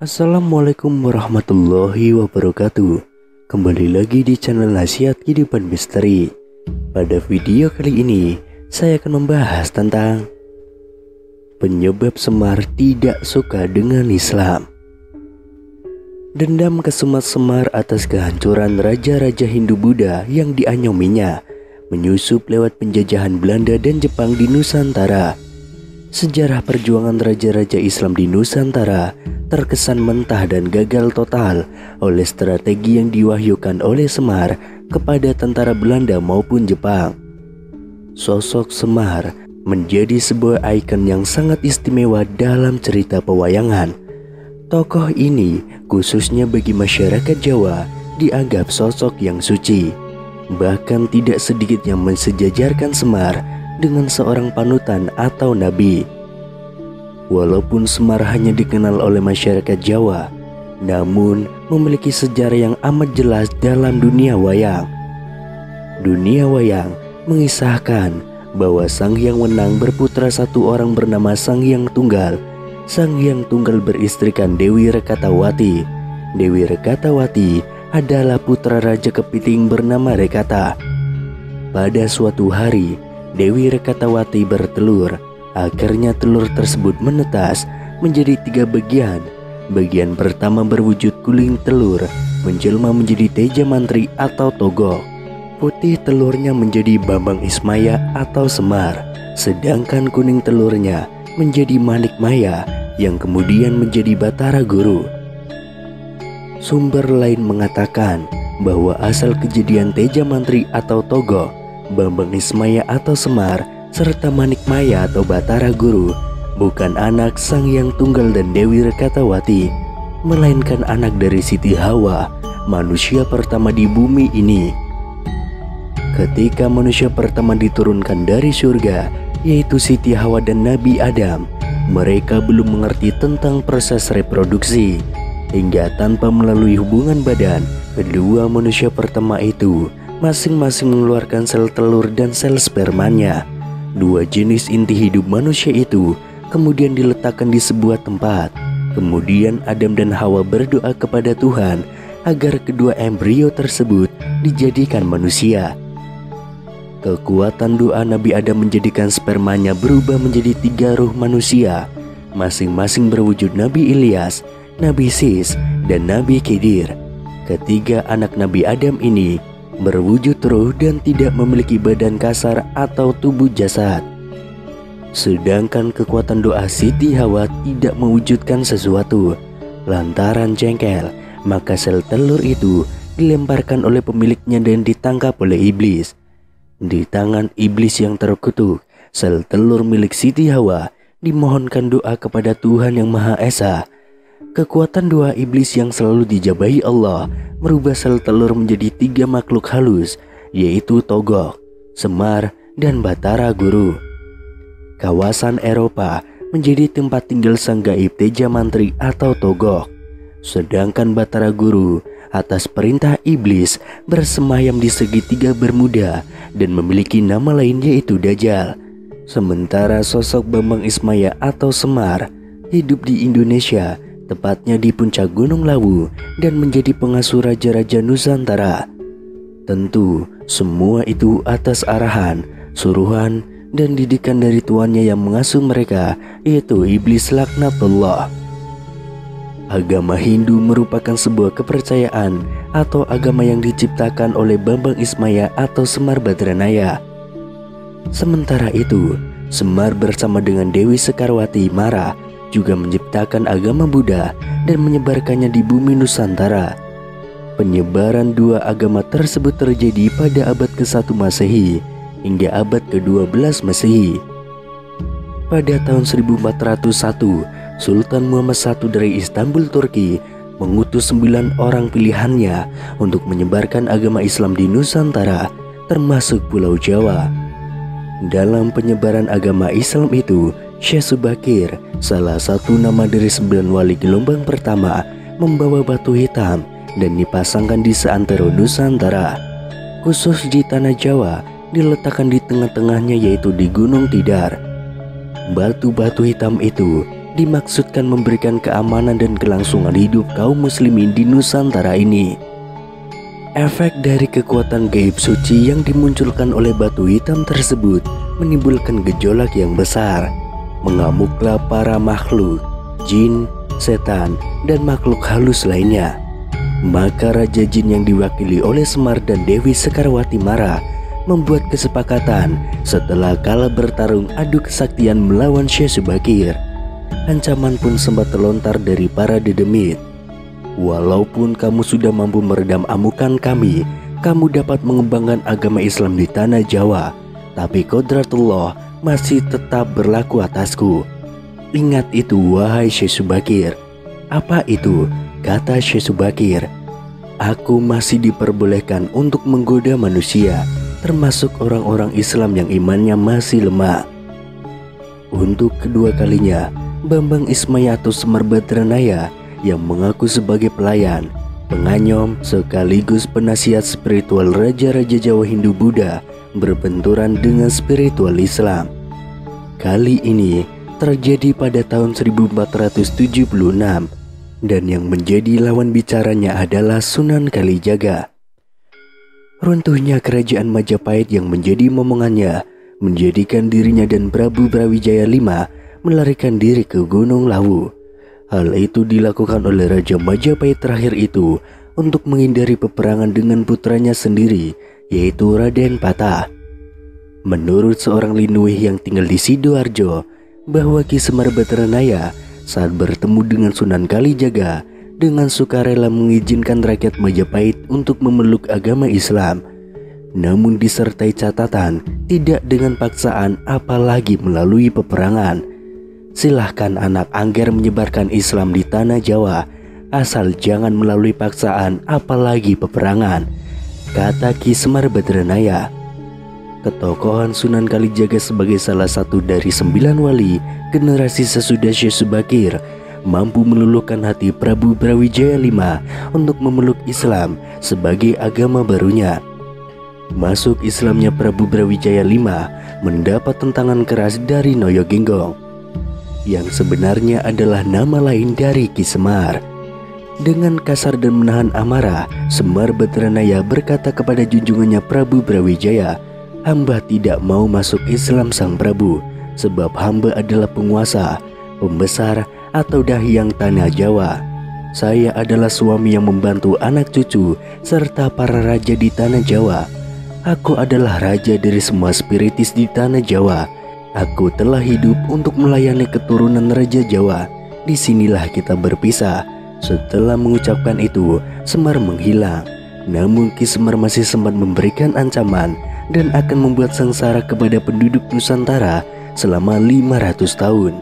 Assalamualaikum warahmatullahi wabarakatuh. Kembali lagi di channel Nasihat Kehidupan Misteri. Pada video kali ini saya akan membahas tentang penyebab Semar tidak suka dengan Islam. Dendam kesumat Semar atas kehancuran raja-raja Hindu-Buddha yang dianyominya menyusup lewat penjajahan Belanda dan Jepang di Nusantara. Sejarah perjuangan raja-raja Islam di Nusantara terkesan mentah dan gagal total oleh strategi yang diwahyukan oleh Semar kepada tentara Belanda maupun Jepang. Sosok Semar menjadi sebuah ikon yang sangat istimewa dalam cerita pewayangan. Tokoh ini khususnya bagi masyarakat Jawa dianggap sosok yang suci. Bahkan tidak sedikit yang mensejajarkan Semar dengan seorang panutan atau nabi. Walaupun Semar hanya dikenal oleh masyarakat Jawa, namun memiliki sejarah yang amat jelas dalam dunia wayang. Dunia wayang mengisahkan bahwa Sang Hyang Wenang berputra satu orang bernama Sang Hyang Tunggal. Sang Hyang Tunggal beristrikan Dewi Rekatawati. Dewi Rekatawati adalah putra Raja Kepiting bernama Rekata. Pada suatu hari, Dewi Rekatawati bertelur. Akhirnya telur tersebut menetas menjadi 3 bagian. Bagian pertama berwujud kuning telur, menjelma menjadi Teja Mantri atau Togo. Putih telurnya menjadi Bambang Ismaya atau Semar. Sedangkan kuning telurnya menjadi Manik Maya yang kemudian menjadi Batara Guru. Sumber lain mengatakan bahwa asal kejadian Teja Mantri atau Togo, Bambang Ismaya atau Semar, serta Manik Maya atau Batara Guru bukan anak Sang Hyang Tunggal dan Dewi Rekatawati, melainkan anak dari Siti Hawa, manusia pertama di bumi ini. Ketika manusia pertama diturunkan dari surga, yaitu Siti Hawa dan Nabi Adam, mereka belum mengerti tentang proses reproduksi. Hingga tanpa melalui hubungan badan, kedua manusia pertama itu masing-masing mengeluarkan sel telur dan sel spermanya. Dua jenis inti hidup manusia itu kemudian diletakkan di sebuah tempat. Kemudian Adam dan Hawa berdoa kepada Tuhan agar kedua embrio tersebut dijadikan manusia. Kekuatan doa Nabi Adam menjadikan spermanya berubah menjadi 3 ruh manusia, masing-masing berwujud Nabi Ilyas, Nabi Sis, dan Nabi Khidir. Ketiga anak Nabi Adam ini berwujud ruh dan tidak memiliki badan kasar atau tubuh jasad. Sedangkan kekuatan doa Siti Hawa tidak mewujudkan sesuatu. Lantaran jengkel, maka sel telur itu dilemparkan oleh pemiliknya dan ditangkap oleh iblis. Di tangan iblis yang terkutuk, sel telur milik Siti Hawa dimohonkan doa kepada Tuhan Yang Maha Esa. Kekuatan doa iblis yang selalu dijabahi Allah merubah sel telur menjadi 3 makhluk halus, yaitu Togo, Semar, dan Batara Guru. Kawasan Eropa menjadi tempat tinggal sang gaib Teja Mantri atau Togo. Sedangkan Batara Guru atas perintah iblis bersemayam di segitiga Bermuda dan memiliki nama lain yaitu Dajjal. Sementara sosok Bambang Ismaya atau Semar hidup di Indonesia, tepatnya di puncak Gunung Lawu, dan menjadi pengasuh raja-raja Nusantara. Tentu semua itu atas arahan, suruhan, dan didikan dari tuannya yang mengasuh mereka, yaitu iblis laknatullah. Agama Hindu merupakan sebuah kepercayaan atau agama yang diciptakan oleh Bambang Ismaya atau Semar Badranaya. Sementara itu, Semar bersama dengan Dewi Sekarwati Mara juga menciptakan agama Buddha dan menyebarkannya di bumi Nusantara. Penyebaran dua agama tersebut terjadi pada abad ke-1 Masehi hingga abad ke-12 Masehi. Pada tahun 1401, Sultan Muhammad I dari Istanbul, Turki mengutus 9 orang pilihannya untuk menyebarkan agama Islam di Nusantara, termasuk Pulau Jawa. Dalam penyebaran agama Islam itu, Syekh Subakir, salah satu nama dari 9 wali gelombang pertama, membawa batu hitam dan dipasangkan di seantero Nusantara. Khusus di tanah Jawa, diletakkan di tengah-tengahnya yaitu di Gunung Tidar. Batu-batu hitam itu dimaksudkan memberikan keamanan dan kelangsungan hidup kaum muslimin di Nusantara ini. Efek dari kekuatan gaib suci yang dimunculkan oleh batu hitam tersebut menimbulkan gejolak yang besar. Mengamuklah para makhluk, jin, setan, dan makhluk halus lainnya. Maka Raja Jin yang diwakili oleh Semar dan Dewi Sekarwati marah, membuat kesepakatan setelah kalah bertarung adu kesaktian melawan Syekh Subakir. Ancaman pun sempat terlontar dari para dedemit. Walaupun kamu sudah mampu meredam amukan kami, kamu dapat mengembangkan agama Islam di tanah Jawa, tapi kodratullah masih tetap berlaku atasku. Ingat itu wahai Syekh Subakir. Apa itu? Kata Syekh Subakir. Aku masih diperbolehkan untuk menggoda manusia, termasuk orang-orang Islam yang imannya masih lemah. Untuk kedua kalinya, Bambang Ismayato Semar Badranaya yang mengaku sebagai pelayan, penganyom sekaligus penasihat spiritual raja-raja Jawa Hindu-Buddha berbenturan dengan spiritual Islam. Kali ini terjadi pada tahun 1476 dan yang menjadi lawan bicaranya adalah Sunan Kalijaga. Runtuhnya kerajaan Majapahit yang menjadi momongannya menjadikan dirinya dan Prabu Brawijaya V melarikan diri ke Gunung Lawu. Hal itu dilakukan oleh Raja Majapahit terakhir itu untuk menghindari peperangan dengan putranya sendiri, yaitu Raden Patah. Menurut seorang Linuih yang tinggal di Sidoarjo, bahwa Ki Semar Badranaya saat bertemu dengan Sunan Kalijaga dengan sukarela mengizinkan rakyat Majapahit untuk memeluk agama Islam, namun disertai catatan tidak dengan paksaan apalagi melalui peperangan. Silahkan anak angger menyebarkan Islam di tanah Jawa, asal jangan melalui paksaan apalagi peperangan, kata Ki Semar Badranaya. Ketokohan Sunan Kalijaga sebagai salah satu dari 9 wali generasi sesudah Syekh Subakir mampu meluluhkan hati Prabu Brawijaya V untuk memeluk Islam sebagai agama barunya. Masuk Islamnya Prabu Brawijaya V mendapat tentangan keras dari Noyo Genggong, yang sebenarnya adalah nama lain dari Ki Semar. Dengan kasar dan menahan amarah, Semar Badranaya berkata kepada junjungannya Prabu Brawijaya, hamba tidak mau masuk Islam sang Prabu, sebab hamba adalah penguasa, pembesar, atau dahyang tanah Jawa. Saya adalah suami yang membantu anak cucu serta para raja di tanah Jawa. Aku adalah raja dari semua spiritis di tanah Jawa. Aku telah hidup untuk melayani keturunan Raja Jawa. Disinilah kita berpisah. Setelah mengucapkan itu, Semar menghilang. Namun Ki Semar masih sempat memberikan ancaman dan akan membuat sengsara kepada penduduk Nusantara selama 500 tahun.